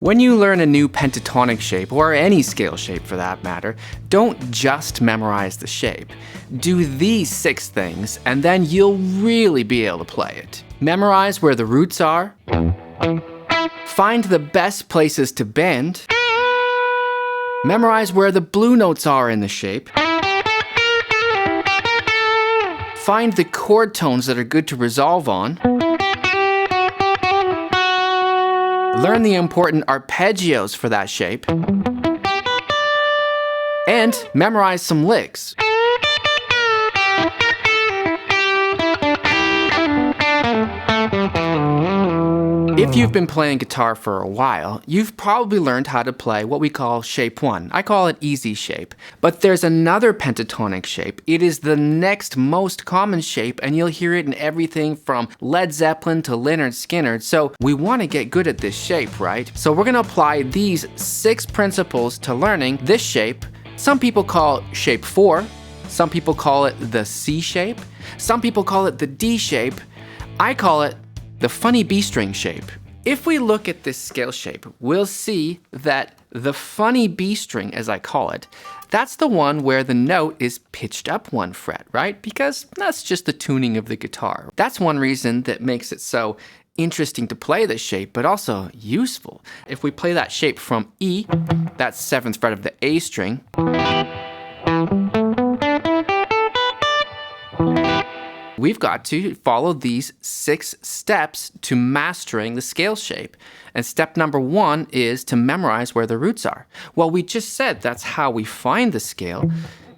When you learn a new pentatonic shape, or any scale shape for that matter, don't just memorize the shape. Do these 6 things, and then you'll really be able to play it. Memorize where the roots are. Find the best places to bend. Memorize where the blue notes are in the shape. Find the chord tones that are good to resolve on. Learn the important arpeggios for that shape. And memorize some licks. If you've been playing guitar for a while, you've probably learned how to play what we call shape 1. I call it easy shape. But there's another pentatonic shape. It is the next most common shape, and you'll hear it in everything from Led Zeppelin to Lynyrd Skynyrd. So we want to get good at this shape, right? So we're going to apply these 6 principles to learning this shape. Some people call it shape 4. Some people call it the C shape. Some people call it the D shape. I call it the funny B string shape. If we look at this scale shape, we'll see that the funny B string, as I call it, that's the one where the note is pitched up 1 fret, right? Because that's just the tuning of the guitar. That's one reason that makes it so interesting to play this shape, but also useful. If we play that shape from E, that's 7th fret of the A string, we've got to follow these 6 steps to mastering the scale shape. And step number 1 is to memorize where the roots are. Well, we just said that's how we find the scale.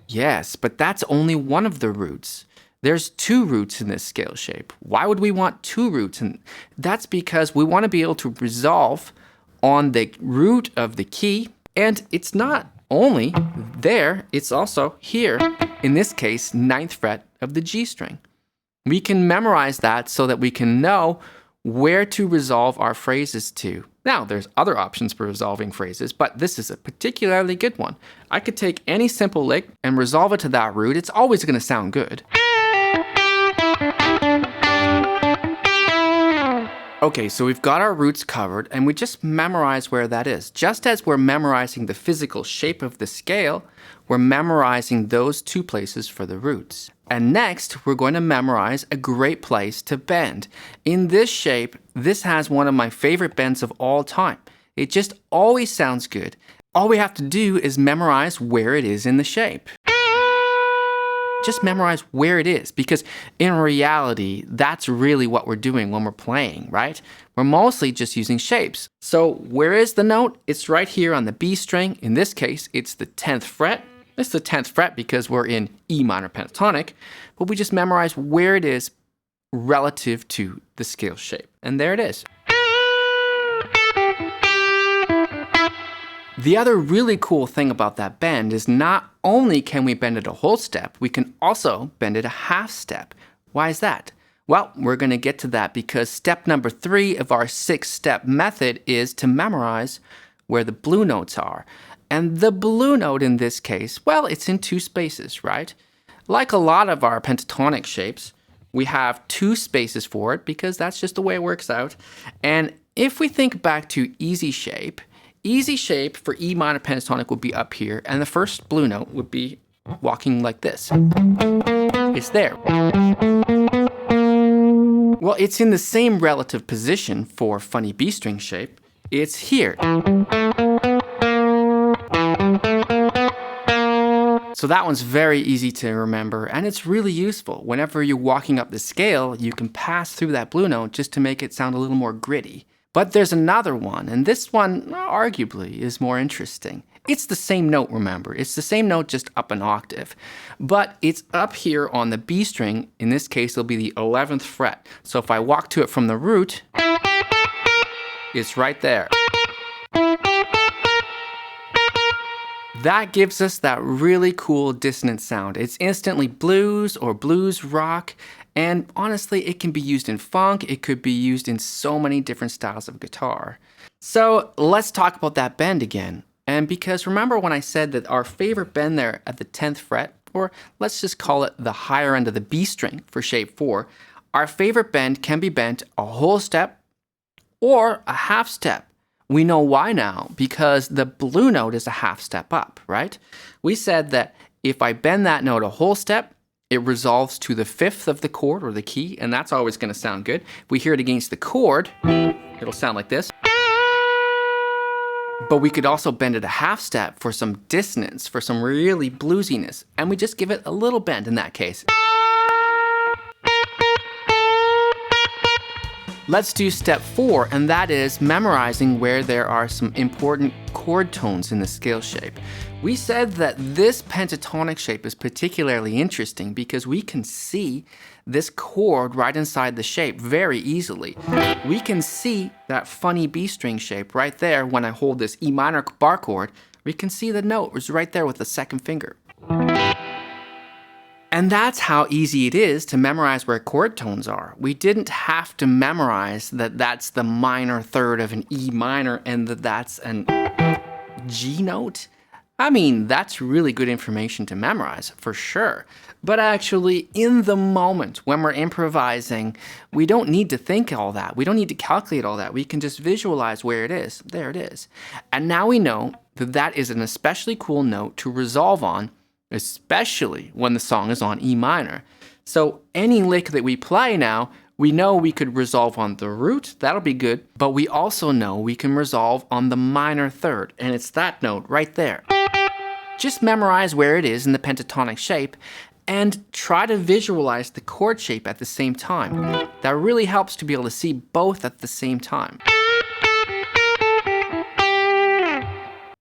Yes, but that's only one of the roots. There's 2 roots in this scale shape. Why would we want 2 roots? And that's because we want to be able to resolve on the root of the key. And it's not only there, it's also here, in this case, 9th fret of the G string. We can memorize that so that we can know where to resolve our phrases to. Now, there's other options for resolving phrases, but this is a particularly good one. I could take any simple lick and resolve it to that root. It's always going to sound good. Okay, so we've got our roots covered, and we just memorize where that is. Just as we're memorizing the physical shape of the scale, we're memorizing those 2 places for the roots. And next, we're going to memorize a great place to bend. In this shape, this has one of my favorite bends of all time. It just always sounds good. All we have to do is memorize where it is in the shape. Just memorize where it is, because in reality, that's really what we're doing when we're playing, right? We're mostly just using shapes. So where is the note? It's right here on the B string. In this case, it's the 10th fret. It's the 10th fret because we're in E minor pentatonic, but we just memorize where it is relative to the scale shape. And there it is. The other really cool thing about that bend is not only can we bend it a whole step, we can also bend it a half step. Why is that? Well, we're going to get to that because step number 3 of our 6-step method is to memorize where the blue notes are. And the blue note in this case, well, it's in 2 spaces, right? Like a lot of our pentatonic shapes, we have 2 spaces for it because that's just the way it works out. And if we think back to easy shape for E minor pentatonic would be up here, and the first blue note would be walking like this. It's there. Well, it's in the same relative position for funny B string shape. It's here. So that one's very easy to remember, and it's really useful. Whenever you're walking up the scale, you can pass through that blue note just to make it sound a little more gritty. But there's another one, and this one, arguably, is more interesting. It's the same note, remember. It's the same note, just up an octave. But it's up here on the B string. In this case, it'll be the 11th fret. So if I walk to it from the root, it's right there. That gives us that really cool dissonant sound. It's instantly blues or blues rock, and honestly, it can be used in funk. It could be used in so many different styles of guitar. So let's talk about that bend again. And because remember when I said that our favorite bend there at the 10th fret, or let's just call it the higher end of the B string for shape 4, our favorite bend can be bent a whole step or a half step. We know why now, because the blue note is a half step up, right? We said that if I bend that note a whole step, it resolves to the fifth of the chord or the key, and that's always going to sound good. If we hear it against the chord, it'll sound like this. But we could also bend it a half step for some dissonance, for some really bluesiness, and we just give it a little bend in that case. Let's do step 4, and that is memorizing where there are some important chord tones in the scale shape. We said that this pentatonic shape is particularly interesting because we can see this chord right inside the shape very easily. We can see that funny B string shape right there when I hold this E minor bar chord. We can see the note is right there with the second finger. And that's how easy it is to memorize where chord tones are. We didn't have to memorize that that's the minor third of an E minor and that that's an G note. I mean, that's really good information to memorize, for sure. But actually, in the moment, when we're improvising, we don't need to think all that. We don't need to calculate all that. We can just visualize where it is. There it is. And now we know that that is an especially cool note to resolve on, especially when the song is on E minor. So any lick that we play now, we know we could resolve on the root, that'll be good, but we also know we can resolve on the minor third, and it's that note right there. Just memorize where it is in the pentatonic shape and try to visualize the chord shape at the same time. That really helps to be able to see both at the same time.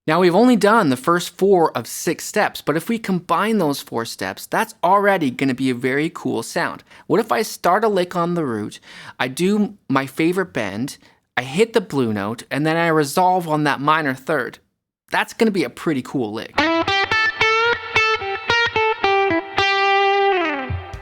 Now we've only done the first 4 of 6 steps, but if we combine those 4 steps, that's already going to be a very cool sound. What if I start a lick on the root, I do my favorite bend, I hit the blue note, and then I resolve on that minor third? That's going to be a pretty cool lick.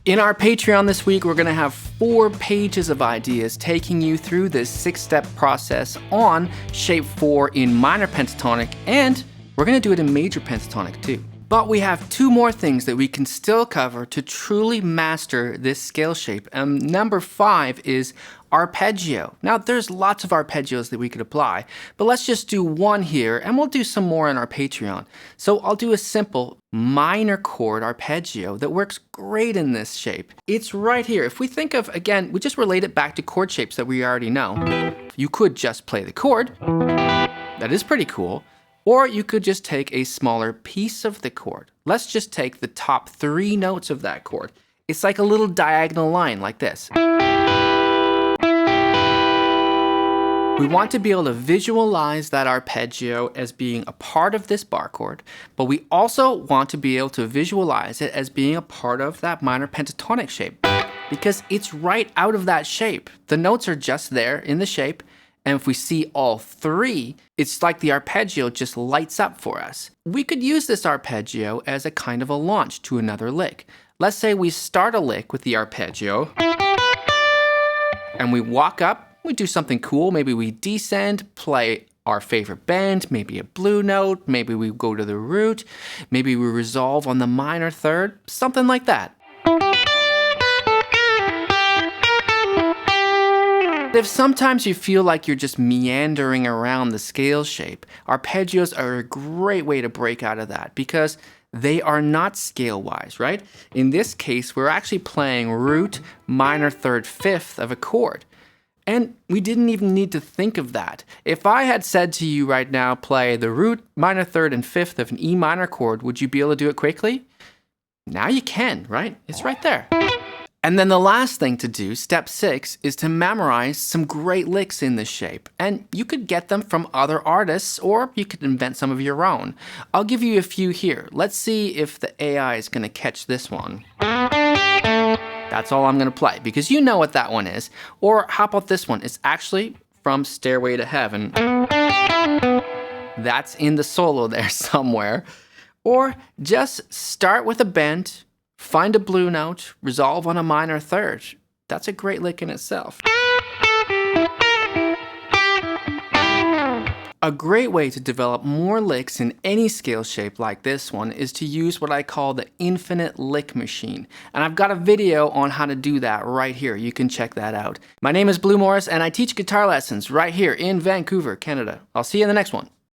In our Patreon this week, we're going to have 4 pages of ideas taking you through this 6-step process on shape 4 in minor pentatonic, and we're going to do it in major pentatonic too. But we have 2 more things that we can still cover to truly master this scale shape. And number 5 is arpeggio. Now there's lots of arpeggios that we could apply, but let's just do one here and we'll do some more in our Patreon. So I'll do a simple minor chord arpeggio that works great in this shape. It's right here. If we think of, again, we just relate it back to chord shapes that we already know. You could just play the chord. That is pretty cool. Or you could just take a smaller piece of the chord. Let's just take the top 3 notes of that chord. It's like a little diagonal line like this. We want to be able to visualize that arpeggio as being a part of this bar chord, but we also want to be able to visualize it as being a part of that minor pentatonic shape, because it's right out of that shape. The notes are just there in the shape, and if we see all 3, it's like the arpeggio just lights up for us. We could use this arpeggio as a kind of a launch to another lick. Let's say we start a lick with the arpeggio, and we walk up. We do something cool. Maybe we descend, play our favorite bend, maybe a blue note, maybe we go to the root, maybe we resolve on the minor third, something like that. If sometimes you feel like you're just meandering around the scale shape, arpeggios are a great way to break out of that because they are not scale-wise, right? In this case, we're actually playing root, minor third, fifth of a chord. And we didn't even need to think of that. If I had said to you right now, play the root, minor third, and fifth of an E minor chord, would you be able to do it quickly? Now you can, right? It's right there. And then the last thing to do, step 6, is to memorize some great licks in this shape. And you could get them from other artists, or you could invent some of your own. I'll give you a few here. Let's see if the AI is going to catch this one. That's all I'm going to play, because you know what that one is. Or how about this one? It's actually from Stairway to Heaven. That's in the solo there somewhere. Or just start with a bend, find a blue note, resolve on a minor third. That's a great lick in itself. A great way to develop more licks in any scale shape like this one is to use what I call the infinite lick machine. And I've got a video on how to do that right here. You can check that out. My name is Blue Morris and I teach guitar lessons right here in Vancouver, Canada. I'll see you in the next one.